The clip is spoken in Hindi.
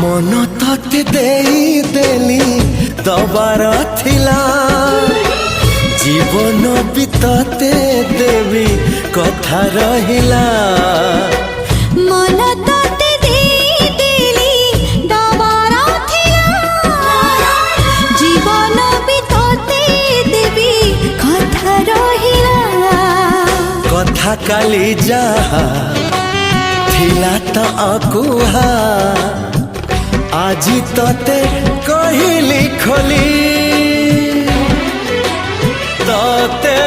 मन तते देली दबार थिला जीवन भी तते देवी कथा रहिला मन तते देली दबार थिला जीवन भी तते देवी कथा रहिला कथा काली जहा थिला त अकुहा आजी तते कहली खोली तते